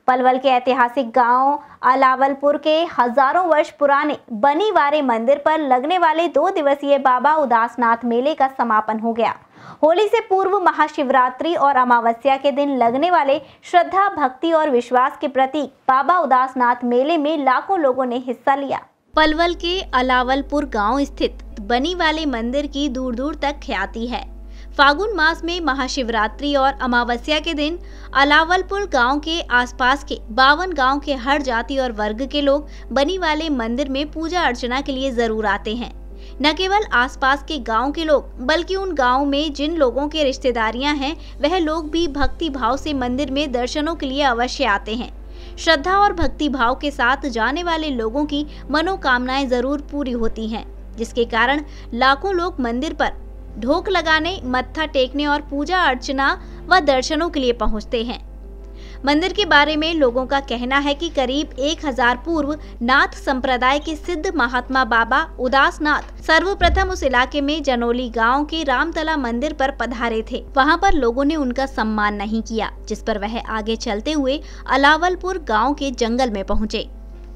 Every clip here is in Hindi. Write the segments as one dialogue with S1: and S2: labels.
S1: पलवल के ऐतिहासिक गांव अलावलपुर के हजारों वर्ष पुराने बनीवारे मंदिर पर लगने वाले 2 दिवसीय बाबा उदासनाथ मेले का समापन हो गया। होली से पूर्व महाशिवरात्रि और अमावस्या के दिन लगने वाले श्रद्धा, भक्ति और विश्वास के प्रतीक बाबा उदासनाथ मेले में लाखों लोगों ने हिस्सा लिया। पलवल के अलावलपुर गांव स्थित बनीवाले मंदिर की दूर दूर तक ख्याति है। फागुन मास में महाशिवरात्रि और अमावस्या के दिन अलावलपुर गांव के आसपास के 52 गांव के हर जाति और वर्ग के लोग बनीवाले मंदिर में पूजा अर्चना के लिए जरूर आते हैं। न केवल आसपास के गांव के लोग बल्कि उन गांव में जिन लोगों के रिश्तेदारियां हैं वह लोग भी भक्ति भाव से मंदिर में दर्शनों के लिए अवश्य आते हैं। श्रद्धा और भक्ति भाव के साथ जाने वाले लोगों की मनोकामनाएं जरूर पूरी होती हैं, जिसके कारण लाखों लोग मंदिर पर ढोक लगाने, मत्था टेकने और पूजा अर्चना व दर्शनों के लिए पहुंचते हैं। मंदिर के बारे में लोगों का कहना है कि करीब 1000 पूर्व नाथ संप्रदाय के सिद्ध महात्मा बाबा उदासनाथ सर्वप्रथम उस इलाके में जनोली गांव के रामतला मंदिर पर पधारे थे। वहां पर लोगों ने उनका सम्मान नहीं किया, जिस पर वह आगे चलते हुए अलावलपुर गांव के जंगल में पहुंचे।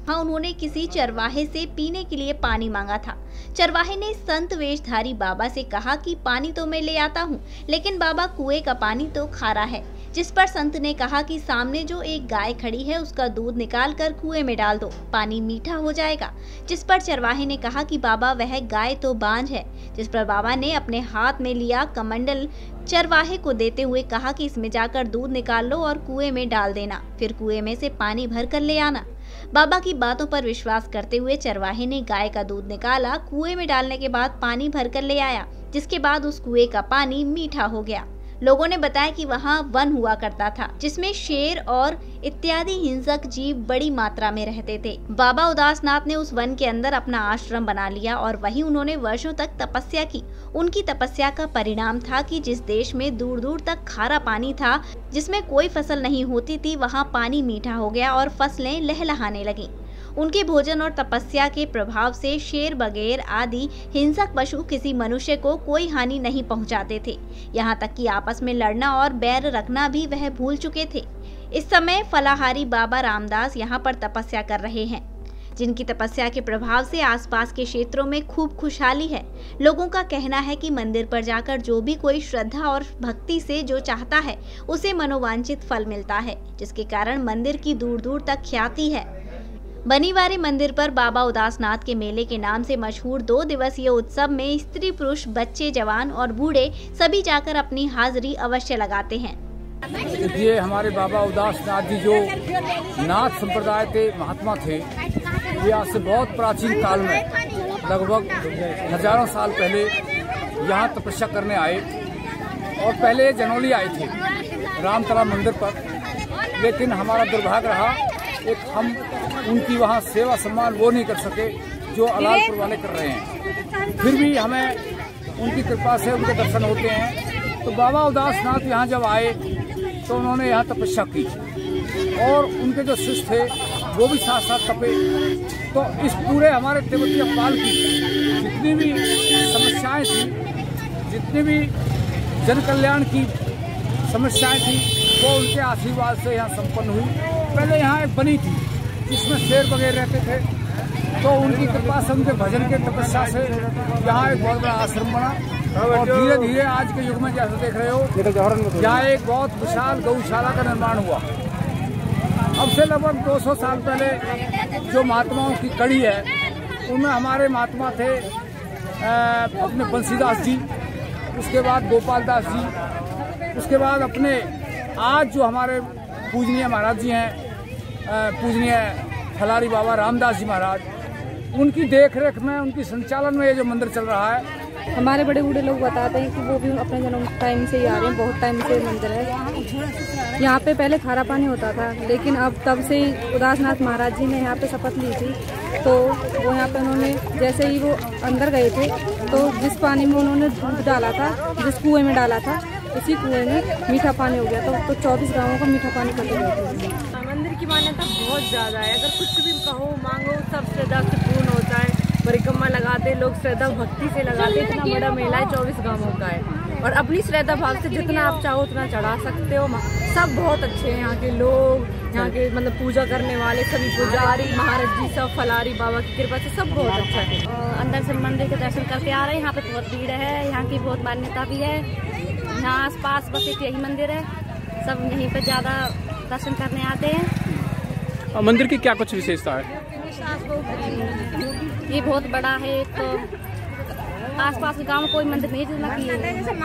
S1: हाँ, उन्होंने किसी चरवाहे से पीने के लिए पानी मांगा था। चरवाहे ने संत वेशधारी बाबा से कहा कि पानी तो मैं ले आता हूँ, लेकिन बाबा कुएं का पानी तो खारा है। जिस पर संत ने कहा कि सामने जो एक गाय खड़ी है उसका दूध निकाल कर कुएं में डाल दो, पानी मीठा हो जाएगा। जिस पर चरवाहे ने कहा कि बाबा वह गाय तो बांझ है। जिस पर बाबा ने अपने हाथ में लिया कमंडल चरवाहे को देते हुए कहा कि इसमें जाकर दूध निकाल लो और कुएं में डाल देना, फिर कुएं में से पानी भर कर ले आना। बाबा की बातों पर विश्वास करते हुए चरवाहे ने गाय का दूध निकाला, कुएं में डालने के बाद पानी भरकर ले आया, जिसके बाद उस कुएं का पानी मीठा हो गया। लोगों ने बताया कि वहां वन हुआ करता था, जिसमें शेर और इत्यादि हिंसक जीव बड़ी मात्रा में रहते थे। बाबा उदासनाथ ने उस वन के अंदर अपना आश्रम बना लिया और वहीं उन्होंने वर्षों तक तपस्या की। उनकी तपस्या का परिणाम था कि जिस देश में दूर दूर तक खारा पानी था, जिसमें कोई फसल नहीं होती थी, वहां पानी मीठा हो गया और फसलें लहलहाने लगीं। उनके भोजन और तपस्या के प्रभाव से शेर, बगेर आदि हिंसक पशु किसी मनुष्य को कोई हानि नहीं पहुंचाते थे। यहाँ तक कि आपस में लड़ना और बैर रखना भी वह भूल चुके थे। इस समय फलाहारी बाबा रामदास यहाँ पर तपस्या कर रहे हैं, जिनकी तपस्या के प्रभाव से आसपास के क्षेत्रों में खूब खुशहाली है। लोगों का कहना है कि मंदिर पर जाकर जो भी कोई श्रद्धा और भक्ति से जो चाहता है उसे मनोवांछित फल मिलता है, जिसके कारण मंदिर की दूर दूर तक ख्याति है। बनीवारे मंदिर पर बाबा उदासनाथ के मेले के नाम से मशहूर 2 दिवसीय उत्सव में स्त्री, पुरुष, बच्चे, जवान और बूढ़े सभी जाकर अपनी हाजिरी अवश्य लगाते हैं।
S2: ये हमारे बाबा उदासनाथ जी जो नाथ संप्रदाय के महात्मा थे, ये आज से बहुत प्राचीन काल में लगभग हजारों साल पहले यहाँ तपस्या करने आए और पहले जनोली आए थे रामतला मंदिर पर। लेकिन हमारा दुर्भाग्य रहा, एक हम उनकी वहाँ सेवा सम्मान वो नहीं कर सके जो अलावलपुर वाले कर रहे हैं। फिर भी हमें उनकी कृपा से उनके दर्शन होते हैं। तो बाबा उदासनाथ यहाँ जब आए तो उन्होंने यहाँ तपस्या की और उनके जो शिष्य थे वो भी साथ साथ तपे। तो इस पूरे हमारे तिब्बती पाल की जितनी भी समस्याएं थी, जितनी भी जन कल्याण की समस्याएं थी, वो उनके आशीर्वाद से यहाँ संपन्न हुई। पहले यहाँ एक बनी थी जिसमें शेर वगैरह रहते थे, तो उनकी कृपा से, उनके भजन के तपस्या से यहाँ एक बहुत बड़ा आश्रम बना और धीरे धीरे आज के युग में जैसे देख रहे हो यहाँ एक बहुत विशाल गौशाला का निर्माण हुआ। अब से लगभग 200 साल पहले जो महात्माओं की कड़ी है उनमें हमारे महात्मा थे अपने बंसीदास जी, उसके बाद गोपाल दास जी, उसके बाद अपने आज जो हमारे पूजनीय महाराज जी हैं, पूजनीय फलारी बाबा रामदास जी महाराज, उनकी देखरेख में, उनकी संचालन में ये जो मंदिर चल रहा है।
S3: हमारे बड़े बूढ़े लोग बताते हैं कि वो भी अपने जन्म टाइम से ही आ रहे हैं, बहुत टाइम से मंदिर है। यहाँ पे पहले खारा पानी होता था, लेकिन अब तब से ही उदासनाथ महाराज जी ने यहाँ पे शपथ ली थी, तो वो यहाँ पे उन्होंने जैसे ही वो अंदर गए थे तो जिस पानी में उन्होंने दूध डाला था, जिस कुएं में डाला था, उसी कुएं में मीठा पानी हो गया था। तो 24 गाँवों का मीठा पानी करके गए थे।
S4: मंदिर की मान्यता बहुत ज़्यादा है, अगर कुछ भी कहो मांगो सब श्रद्धा से पूर्ण होता है। परिक्रमा लगाते लोग, श्रद्धा भक्ति से लगाते। इतना बड़ा मेला है, 24 गाँवों का है।
S3: और अपनी श्रद्धा भाव से जितना आप चाहो उतना चढ़ा सकते हो। सब बहुत अच्छे हैं यहाँ के लोग, यहाँ के मतलब पूजा करने वाले सभी पुजारी महाराज जी सब फलारी बाबा की कृपा से सब बहुत अच्छा है।
S5: अंदर से मंदिर के दर्शन करके आ रहे हैं। यहाँ पे बहुत भीड़ है, यहाँ की बहुत मान्यता भी है। यहाँ आस पास बस एक यही मंदिर है, सब यहीं पे ज़्यादा दर्शन करने आते हैं।
S6: मंदिर की क्या कुछ विशेषता है?
S5: ये बहुत बड़ा है, तो आस पास के गाँव में कोई मंदिर नहीं जितना की है।